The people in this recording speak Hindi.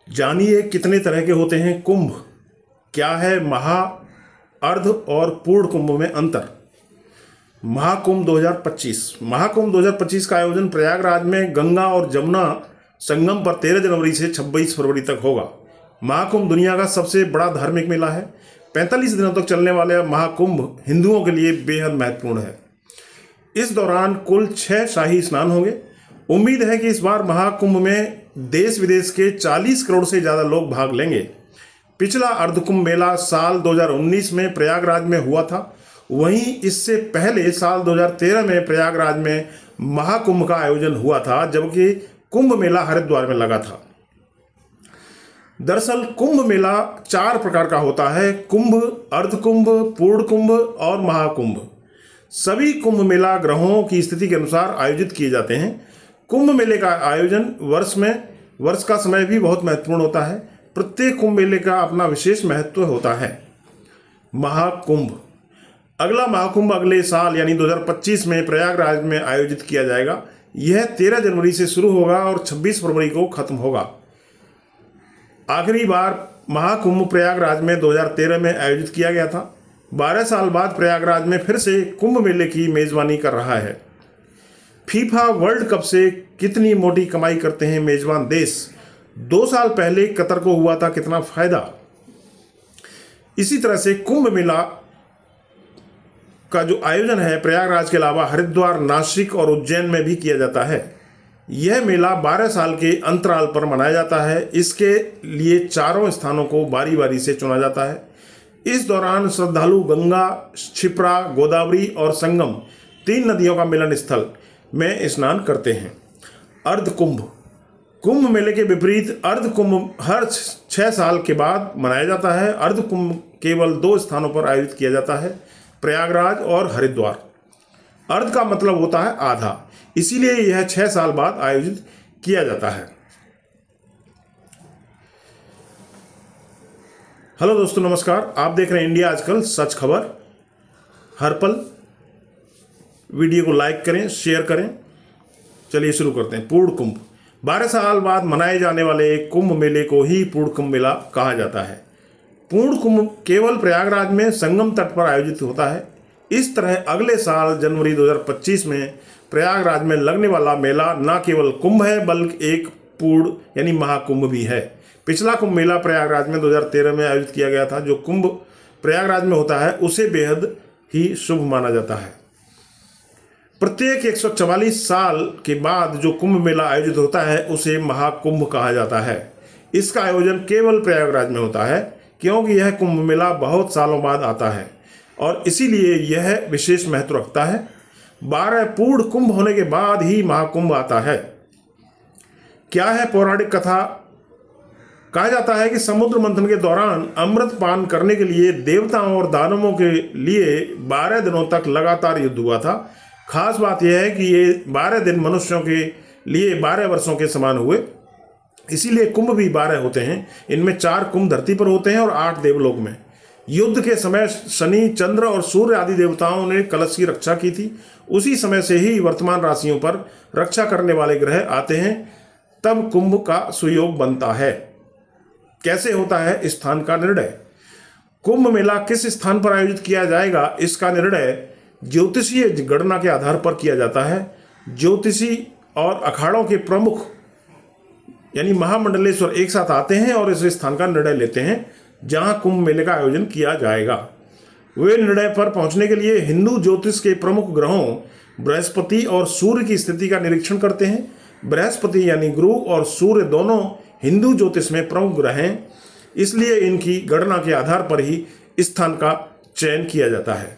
जानिए कितने तरह के होते हैं कुंभ, क्या है महा, अर्ध और पूर्ण कुंभ में अंतर। महाकुंभ 2025। महाकुंभ 2025 का आयोजन प्रयागराज में गंगा और जमुना संगम पर 13 जनवरी से 26 फरवरी तक होगा। महाकुंभ दुनिया का सबसे बड़ा धार्मिक मेला है। 45 दिनों तक चलने वाले महाकुंभ हिंदुओं के लिए बेहद महत्वपूर्ण है। इस दौरान कुल 6 शाही स्नान होंगे। उम्मीद है कि इस बार महाकुंभ में देश विदेश के 40 करोड़ से ज़्यादा लोग भाग लेंगे। पिछला अर्धकुंभ मेला साल 2019 में प्रयागराज में हुआ था। वहीं इससे पहले साल 2013 में प्रयागराज में महाकुंभ का आयोजन हुआ था, जबकि कुंभ मेला हरिद्वार में लगा था। दरअसल कुंभ मेला 4 प्रकार का होता है: कुंभ, अर्धकुंभ, पूर्ण कुंभ और महाकुंभ। सभी कुंभ मेला ग्रहों की स्थिति के अनुसार आयोजित किए जाते हैं। कुंभ मेले का आयोजन वर्ष का समय भी बहुत महत्वपूर्ण होता है। प्रत्येक कुंभ मेले का अपना विशेष महत्व होता है। महाकुंभ, अगला महाकुंभ अगले साल यानी 2025 में प्रयागराज में आयोजित किया जाएगा। यह 13 जनवरी से शुरू होगा और 26 फरवरी को खत्म होगा। आखिरी बार महाकुंभ प्रयागराज में 2013 में आयोजित किया गया था। 12 साल बाद प्रयागराज में फिर से कुंभ मेले की मेजबानी कर रहा है। फीफा वर्ल्ड कप से कितनी मोटी कमाई करते हैं मेजबान देश? 2 साल पहले कतर को हुआ था कितना फायदा। इसी तरह से कुंभ मेला का जो आयोजन है प्रयागराज के अलावा हरिद्वार, नासिक और उज्जैन में भी किया जाता है। यह मेला 12 साल के अंतराल पर मनाया जाता है। इसके लिए 4 स्थानों को बारी बारी से चुना जाता है। इस दौरान श्रद्धालु गंगा, क्षिप्रा, गोदावरी और संगम 3 नदियों का मिलन स्थल में स्नान करते हैं। अर्धकुंभ, कुंभ मेले के विपरीत अर्धकुंभ हर 6 साल के बाद मनाया जाता है। अर्धकुंभ केवल 2 स्थानों पर आयोजित किया जाता है, प्रयागराज और हरिद्वार। अर्ध का मतलब होता है आधा, इसीलिए यह 6 साल बाद आयोजित किया जाता है। हेलो दोस्तों, नमस्कार। आप देख रहे हैं इंडिया आजकल, सच खबर हर पल। वीडियो को लाइक करें, शेयर करें। चलिए शुरू करते हैं। पूर्ण कुंभ, 12 साल बाद मनाए जाने वाले कुंभ मेले को ही पूर्ण कुंभ मेला कहा जाता है। पूर्ण कुंभ केवल प्रयागराज में संगम तट पर आयोजित होता है। इस तरह अगले साल जनवरी 2025 में प्रयागराज में लगने वाला मेला न केवल कुंभ है बल्कि एक पूर्ण यानी महाकुंभ भी है। पिछला कुंभ मेला प्रयागराज में 2013 में आयोजित किया गया था। जो कुंभ प्रयागराज में होता है उसे बेहद ही शुभ माना जाता है। प्रत्येक 144 साल के बाद जो कुंभ मेला आयोजित होता है उसे महाकुंभ कहा जाता है। इसका आयोजन केवल प्रयागराज में होता है क्योंकि यह कुंभ मेला बहुत सालों बाद आता है और इसीलिए यह विशेष महत्व रखता है। 12 पूर्ण कुंभ होने के बाद ही महाकुंभ आता है। क्या है पौराणिक कथा? कहा जाता है कि समुद्र मंथन के दौरान अमृत पान करने के लिए देवताओं और दानवों के लिए 12 दिनों तक लगातार युद्ध हुआ था। खास बात यह है कि ये 12 दिन मनुष्यों के लिए 12 वर्षों के समान हुए, इसीलिए कुंभ भी 12 होते हैं। इनमें 4 कुंभ धरती पर होते हैं और 8 देवलोक में। युद्ध के समय शनि, चंद्र और सूर्य आदि देवताओं ने कलश की रक्षा की थी। उसी समय से ही वर्तमान राशियों पर रक्षा करने वाले ग्रह आते हैं, तब कुंभ का सुयोग बनता है। कैसे होता है स्थान का निर्णय? कुंभ मेला किस स्थान पर आयोजित किया जाएगा, इसका निर्णय ज्योतिषीय गणना के आधार पर किया जाता है। ज्योतिषी और अखाड़ों के प्रमुख यानी महामंडलेश्वर एक साथ आते हैं और इस स्थान का निर्णय लेते हैं जहां कुंभ मेले का आयोजन किया जाएगा। वे निर्णय पर पहुंचने के लिए हिंदू ज्योतिष के प्रमुख ग्रहों बृहस्पति और सूर्य की स्थिति का निरीक्षण करते हैं। बृहस्पति यानी गुरु और सूर्य दोनों हिंदू ज्योतिष में प्रमुख ग्रह हैं, इसलिए इनकी गणना के आधार पर ही स्थान का चयन किया जाता है।